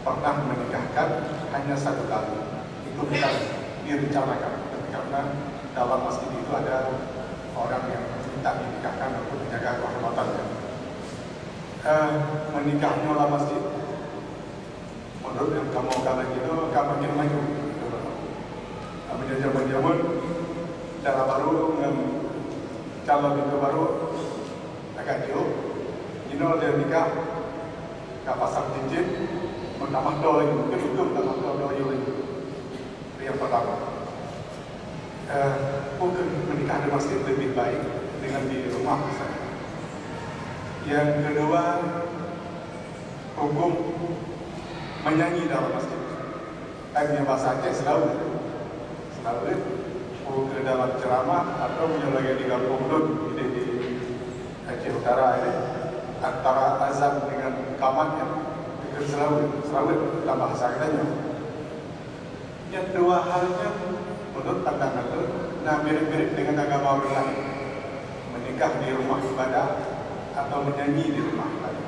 pernah menikahkan hanya satu kali. Itu bukan direncanakan, karena dalam masjid itu ada orang yang minta dinikahkan untuk menjaga kehormatannya. Menikahnya dalam masjid, menurut yang kamu kala itu kamu maju. Kami zaman cara baru dengan calon itu baru agak jauh. Ini dia nikah, pasang cincin, menambah doi, mungkin menambah doi itu yang pertama. Mungkin menikah di masjid lebih baik dengan di rumah misalnya. Yang kedua, hukum menyanyi dalam masjid. Hanya bahasa Aceh selalu ke dalam ceramah atau menyelagi di kampung Dut di Aceh Utara ini antara azan dengan kamatnya itu selalu dalam bahasa kitanya. Yang dua halnya menurut pandangan itu mirip-mirip dengan agama orang lain, menikah di rumah ibadah atau menyanyi di rumah ibadah.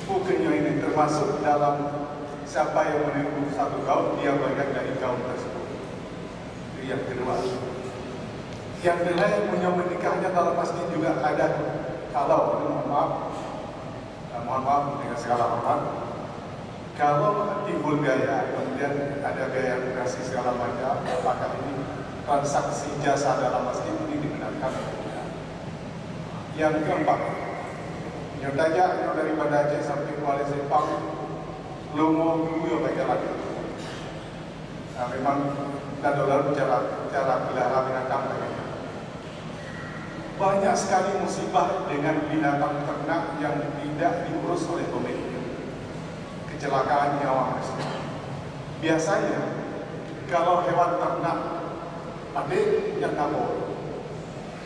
Bukannya ini termasuk dalam siapa yang menempuh satu kaum, dia bagian dari kaum tersebut. Itu yang kedua. Yang lain punya menikahnya dalam masjid juga ada. Kalau mohon maaf dengan segala hormat, kalau timbul gaya, kemudian ada gaya kasih segala macam, apakah ini transaksi jasa dalam masjid ini dibenarkan? Yang keempat, yang tanya daripada Aceh sampai Kuala Sempang, Lungo dulu baik lagi. Memang kita dalam cara pelihara binatang lagi. Banyak sekali musibah dengan binatang ternak yang tidak diurus oleh pemilik. Kecelakaan nyawa. Biasanya kalau hewan ternak ada yang kabur,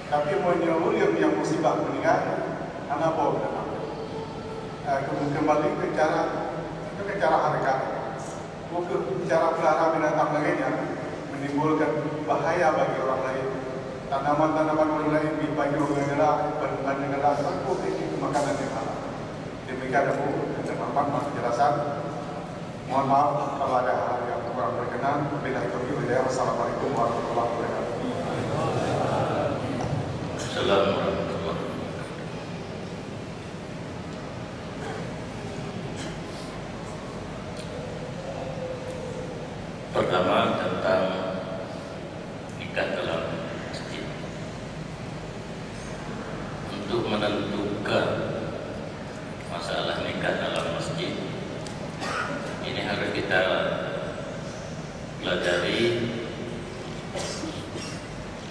tapi menyuruh yang musibah meninggal, anak bawa kembali ke cara harga. Bukan cara pelihara binatang lainnya menimbulkan bahaya bagi orang lain. Tanaman-tanaman orang lain bagi orang negara, negara aku itu makanan yang halal. Demikian aku dengan penjelasan. Mohon maaf kalau ada hal yang kurang berkenan. Bila itu hidayah. Wassalamualaikum warahmatullahi wabarakatuh. Assalamualaikum. Pertama tentang nikah dalam masjid. Untuk menentukan masalah nikah dalam masjid, ini harus kita pelajari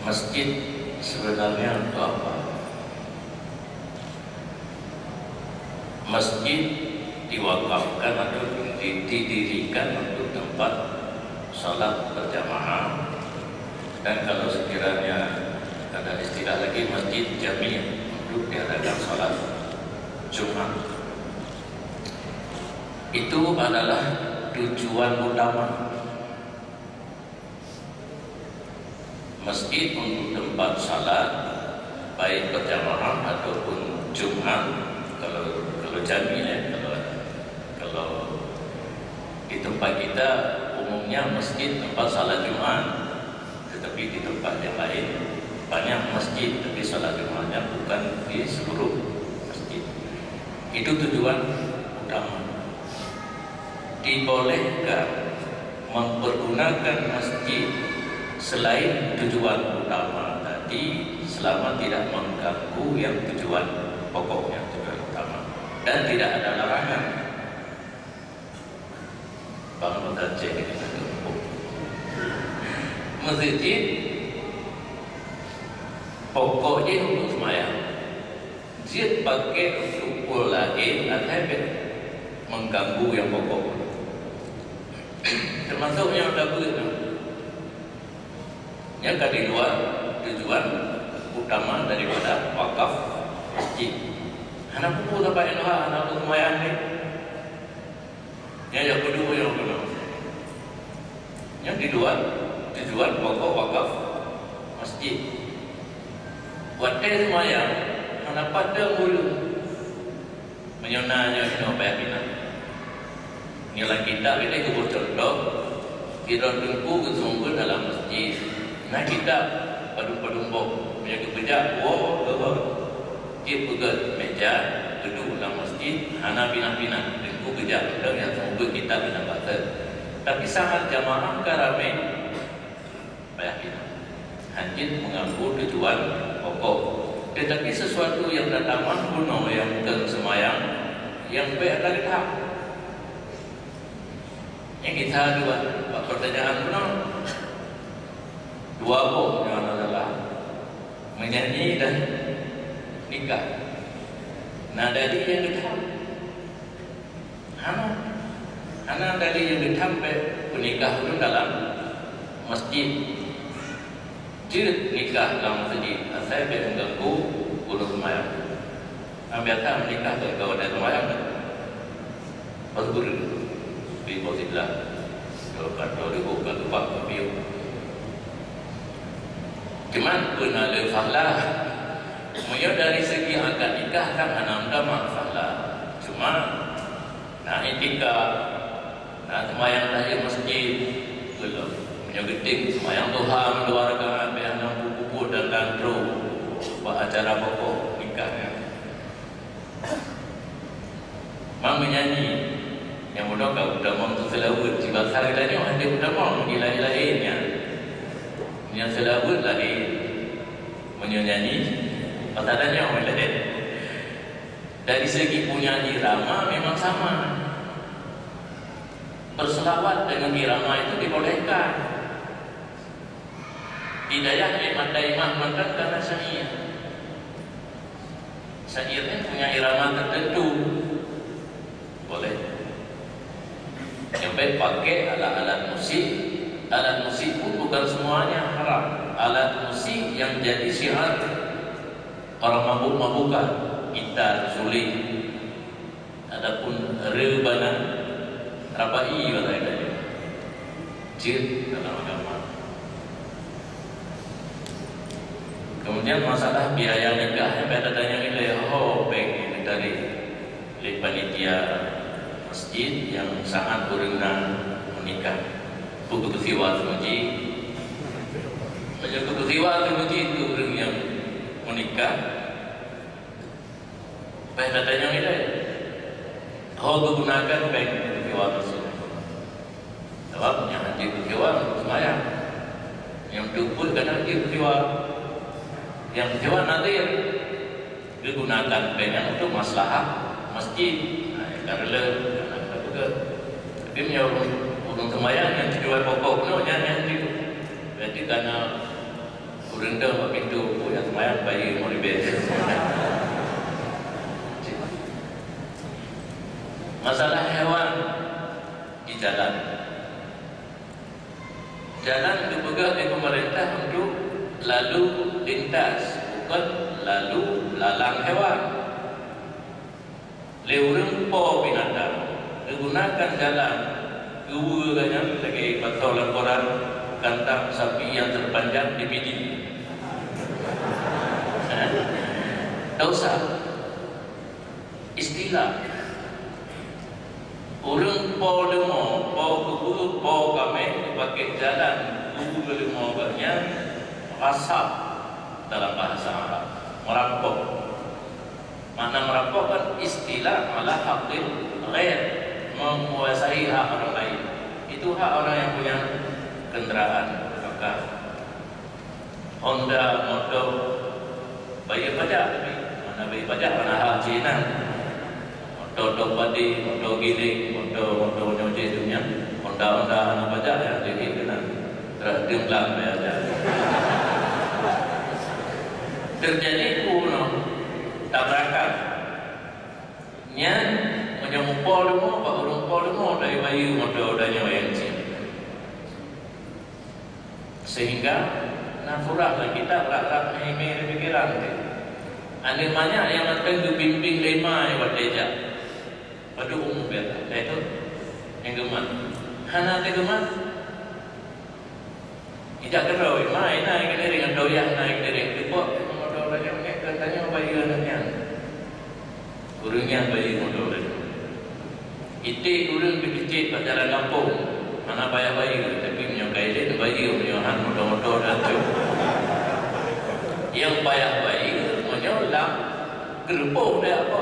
masjid sebenarnya untuk apa. Masjid diwakafkan atau didirikan untuk tempat salat berjamaah, dan kalau sekiranya ada istilah lagi masjid jami' untuk diadakan salat Jumat. Itu adalah tujuan utama. Masjid untuk tempat salat baik berjamaah ataupun Jumat. Kalau jami' kalau di tempat kita umumnya masjid tempat salat Jumat, tetapi di tempat yang lain banyak masjid tapi salat Jumatnya bukan di seluruh masjid. Itu tujuan utama. Dibolehkan mempergunakan masjid selain tujuan utama tadi selama tidak mengganggu yang tujuan pokoknya, tujuan utama, dan tidak ada larangan. Bangun Aceh masjid pokoknya untuk semayang. Dia pakai untuk pola lain mengganggu yang pokok. Termasuk yang double itu. Yang di luar tujuan utama daripada wakaf masjid. Anak pupuk sampai anak semayang ni. Yang kedua yang kedua. Yang di luar tujuan pokok wakaf masjid. Buat semayang, anak pada mulu menyonanya ini apa yang Ngilang kita ke contoh kita tunggu kesungguh dalam masjid. Nah kita padung-padung punya kerja, dia pegang meja duduk dalam masjid, hana pinah-pinah tunggu kerja dan yang sungguh kita pinah batal. Tapi sangat jamaah karame banyak kita. Hanya mengambil tujuan pokok. Tetapi sesuatu yang datang kuno yang bukan semayang yang baik lagi tak. Yang kita dua pertanyaan kuno dua yang adalah menyanyi dan nikah. Nah dari yang kita Hana dari yang ditampai menikah itu dalam masjid. Jika nikah dalam masjid, saya mengganggu guru semayang. Ambil tak menikah dari kawan dari semayang. Pas guru di posisilah. Kalau kata ribu kalau pak kapiu. Cuman pun ada fahlah. Mungkin dari segi akad nikah kan hana mak fahlah. Cuma nah etika, nah semayang tahiyat masjid belum. Menyogeting semayang Tuhan keluarga behanam buku dan tantro buat acara pokok nikahnya. Mang menyanyi yang mudah kau udah mau untuk selawat jika sarilanya ada udah mau gila-gilainnya yang selawat lagi menyanyi pasadannya oleh dari segi punya irama memang sama. Berselawat dengan irama itu dibolehkan. Hidayah daimah makan karena syair. Syairnya punya irama tertentu. Boleh. Yang baik pakai alat-alat musik. Alat musik pun bukan semuanya haram. Alat musik yang jadi syiar orang mabuk-mabukan, gitar, suling. Adapun rebana, rabai katanya. Jin dalam agama. Kemudian masalah biaya nikah yang katanya nilai pengen dari panitia masjid yang sangat berwenang menikah. Buku kesiwa semuji, banyak kesiwa semuji itu orang yang menikah. Baik katanya nilai, gunakan baik kesiwa tersebut. Sebab yang haji kesiwa semayang, yang tupul kan haji kesiwa. Yang kecewa nanti digunakan banyak untuk masalah masjid. Karena anak juga, tapi punya urung semayang yang kedua pokok no yang itu. Berarti karena urung dah begitu punya semayang bayi mau dibeli. Masalah hewan di jalan. Jalan dipegang oleh pemerintah untuk lalu lintas, bukan lalu lalang hewan. Leureng po binatang digunakan jalan kemudian lagi pasal laporan kantang sapi yang terpanjang di Pidi. Tak usah istilah urang po demo, po kubu, po kami pakai jalan kubu demo banyak asap dalam bahasa Arab. Merampok. Makna merampok kan istilah ala haqqil ghair, menguasai hak orang lain. Itu hak orang yang punya kendaraan. Maka Honda, motor bayar pajak, mana bayar pajak, mana hak Cina. Motor padi, motor giling, motor nyuci dunia, Honda anak pajak ya, jadi kena terjengklang bayar pajak. Terjadi kuno tabrakan nya menyemumpol demo pak urumpol demo dari bayi motor dan nyawa yang sehingga nafurahlah kita berat-berat ini pikiran ada banyak yang akan dibimbing lima yang berdeja pada umum biasa itu yang gemat hana ada gemat tidak kerau main naik dengan doyan naik dari depot katanya bayi anaknya gurunya bayi modal Itik urang dikecil kat jalan kampung. Mana bayar bayi tapi menyukai dia bayi menyohan mudah-mudah dah tu. Yang bayar bayi menyolam gerbong dia apa?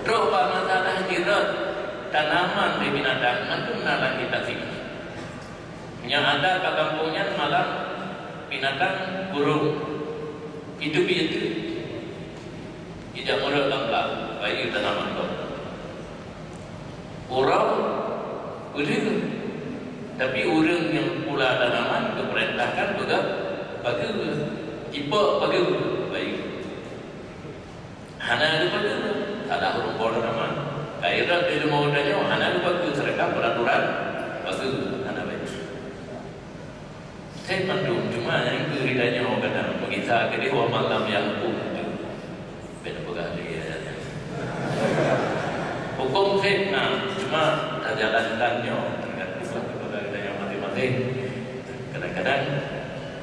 Terus masalah jirat tanaman di binatang itu menalan kita sini. Yang ada kat kampungnya malam binatang burung hidup itu tidak mudah dalam bayi tanaman kau. Orang urang, tapi urang yang pula tanaman diperintahkan bagi tipe bagi bayi. Hana itu bagi ada orang bodoh tanaman. Kairan dia mau tanya, hana itu bagi serta peraturan bagi hana bayi. Saya pandum cuma yang keridanya orang kata begitu jadi orang malam yang hukum itu beda pegawai ya. Hukum fitnah cuma terjalankannya tergantung kepada yang mati-mati. Kadang-kadang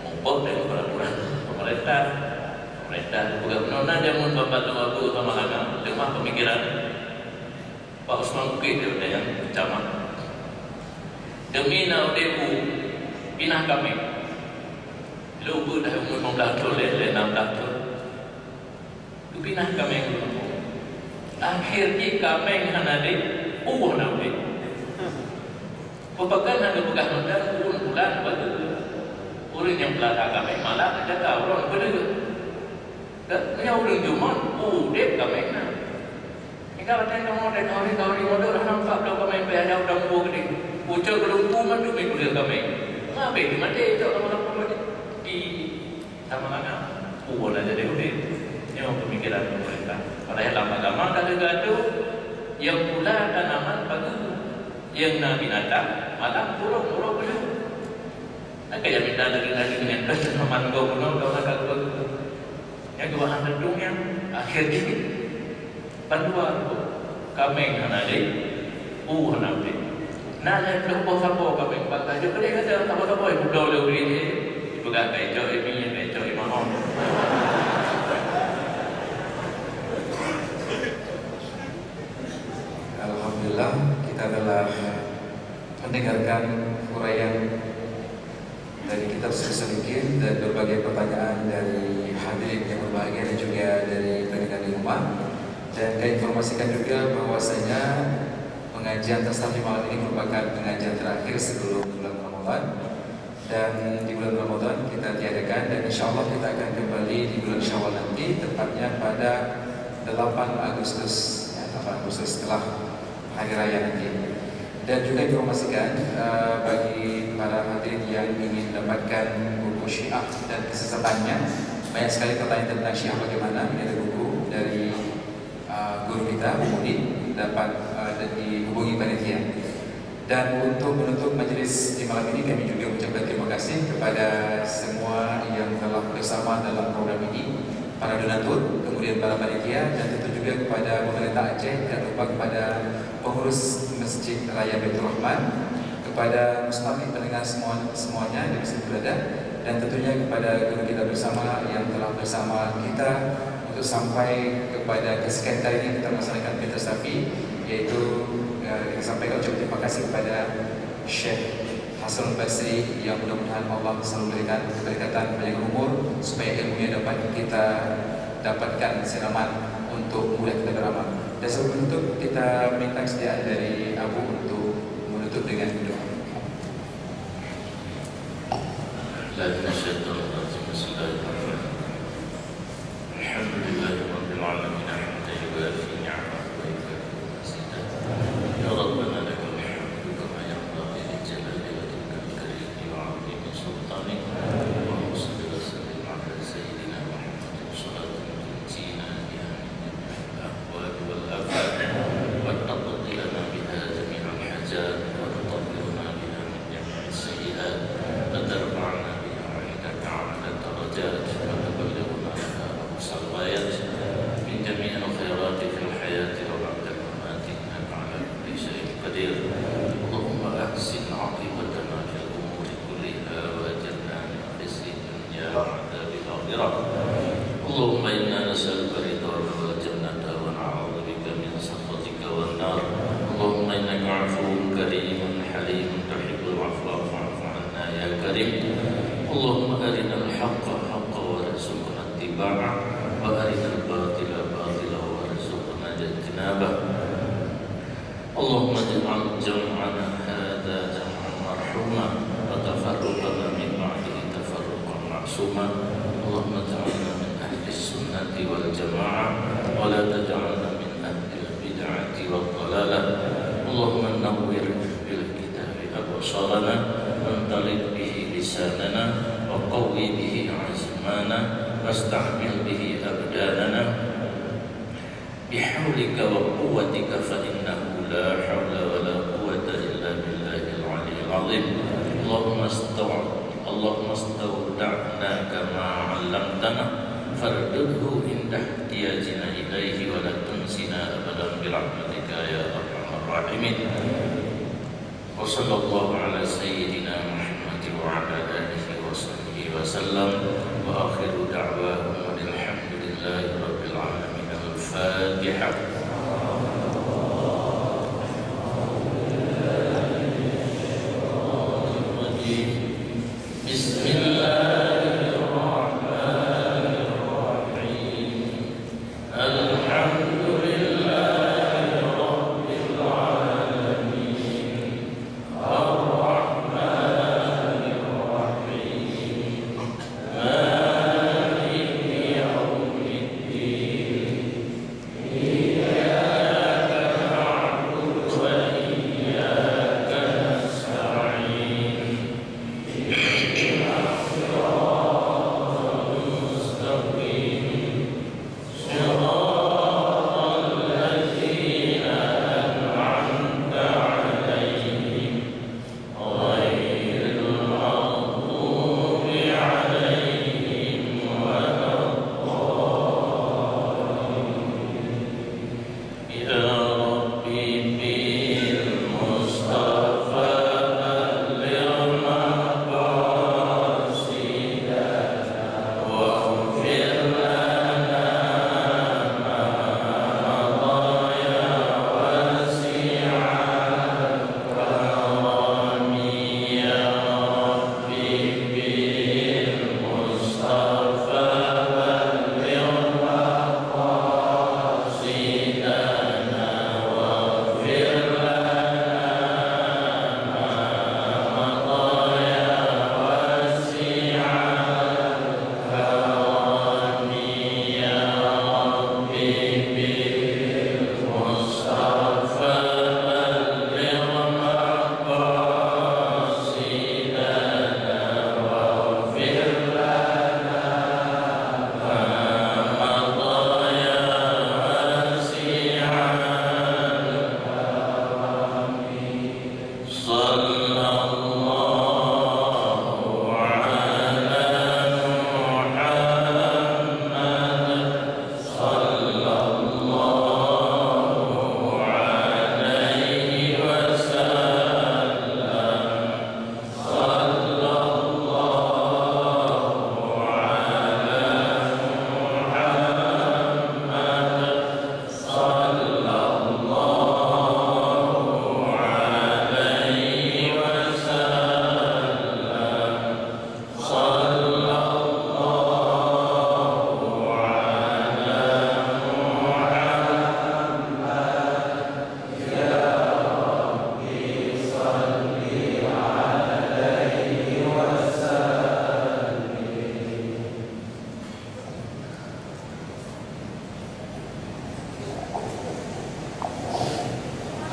ngumpul dengan peraturan pemerintah juga benar dia mun membantu aku sama agama cuma pemikiran Pak Usman Bukit dia udah yang camat demi nak debu pinah kami. Lupa dah umur 15 tahun, 16 tahun. Tu pinah kami dulu. Akhirnya kami hana dek, nak dek. Pepekan hana bukan modal bulan bagi orang yang belakang kami malah ada orang berdua. Dan orang jumat, dek kami nak. Jika ada kamu dek kawin modal nampak dah kami bayar dah buat dek. Ucap kelumpu mandu mengkuliah kami. Ngapai di mana itu orang di sama-sama boleh jadi udah ini pemikiran pemerintah. Padahal lama-lama kalau gaduh yang pula tanaman bagus yang nak binatang malam burung belum. Nak kaya minta dengan tanaman kau puno kau nak kau yang kebahan tendung yang akhirnya panduan kami hanade hanade. Nah saya belum apa kami bakal juga dia kata apa-apa yang mudah lebih ni. Bukan kacau ini, kacau imam. Alhamdulillah kita telah mendengarkan uraian dari kitab sedikit dan berbagai pertanyaan dari hadirin yang berbahagia dan juga dari pendengar di rumah. Dan saya informasikan juga bahwasanya pengajian tasawuf malam ini merupakan pengajian terakhir sebelum bulan Ramadan. Dan di bulan Ramadan kita tiadakan dan insyaAllah kita akan kembali di bulan Syawal nanti, tepatnya pada 8 Agustus ya, 8 Agustus setelah Hari Raya nanti. Dan juga informasikan bagi para hadirin yang ingin mendapatkan buku Syiah dan kesesatannya, banyak sekali pertanyaan tentang Syiah bagaimana. Ini ada buku dari guru kita, Umudi, dapat dihubungi panitia. Dan untuk menutup majelis di malam ini, kami juga mengucapkan terima kasih kepada semua yang telah bersama dalam program ini, para donatur, kemudian para panitia, dan tentu juga kepada pemerintah Aceh, dan lupa kepada pengurus Masjid Raya Baitur Rahman, kepada muslimin pendengar semuanya di sini berada, dan tentunya kepada guru kita bersama yang telah bersama kita untuk sampai kepada kesekian ini kita melaksanakan pentas sapi, yaitu kita sampaikan ucapan terima kasih kepada Syekh Hasan Basri yang mudah-mudahan Allah selalu berikan keberkatan panjang umur supaya ilmunya dapat kita dapatkan siraman untuk mudah kita beramal. Dan sebelum menutup kita minta kesediaan dari Abu untuk menutup dengan doa. Alhamdulillahirabbil alamin hamdan yuwafi ni'amahu wa yukafi mazida. Ya Rabbana lakal hamdu kama yanbaghi li jalali wajhikal karim wa 'azimi sultanik. Allahumma shalli wa sallim 'ala sayyidina Muhammadin salatan tunjina biha min al-ahwal wal afat wa taqdi lana biha jami'al hajat wa tutahhiruna biha min jami'is sayyi'at wa tarfa'na biha كريم حليم تحب العفو فاعف عنا يا كريم. اللهم أرنا الحق حقا وارزقنا اتباعه وأرنا الباطل باطلا وارزقنا اجتنابه. اللهم اجعل جمعنا هذا جمعا مرحوما وتفرقنا من بعده تفرقا معصوما. اللهم اجعلنا من أهل السنة والجماعة ولا تجعلنا من أهل البدعة والضلالة. اللهم نور بالكتاب أبصارنا وانطلق به لساننا وقوي به عزمانا واستعمل به أبداننا بحولك وقوتك فإنه لا حول ولا قوة إلا بالله العلي العظيم. اللهم استودعناك ما علمتنا فردده عند احتياجنا إليه ولا تنسنا أبدا برحمتك يا أرحم الراحمين. وصلى الله على سيدنا محمد وعلى آله وصحبه وسلم وآخر دعواهم الحمد لله رب العالمين. الفاتحة. بسم الله الرحمن الرحيم. الحمد لله رب العالمين الرحمن الرحيم مالك يوم الدين إياك نعبد وإياك نستعين اهدنا الصراط المستقيم صراط الذين أنعمت عليهم غير المغضوب عليهم ولا الضالين. يا ربي بالمصطفى بلغ مقاصدنا واغفر لنا ما مضى يا واسع الكرم. يا ربي بالمصطفى بلغ مقاصدنا واغفر لنا ما مضى يا واسع الكرم. يا ربي بالمصطفى بلغ مقاصدنا واغفر لنا ما مضى يا واسع الكرم. صلى الله على محمد صلى الله عليه وسلم. صلى الله على محمد صلى الله عليه وسلم. صلى الله على محمد يا ربي صل عليه وسلم.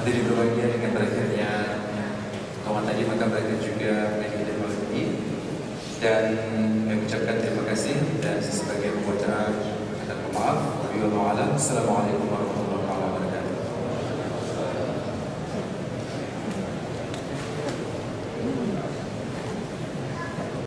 Hadirin berbahagia, dengan berakhirnya kawan tadi maka berakhir juga menjadi malam ini, dan mengucapkan terima kasih dan sebagai pembacaan kata maaf. Wabillahi a'lam. Assalamualaikum warahmatullahi wabarakatuh.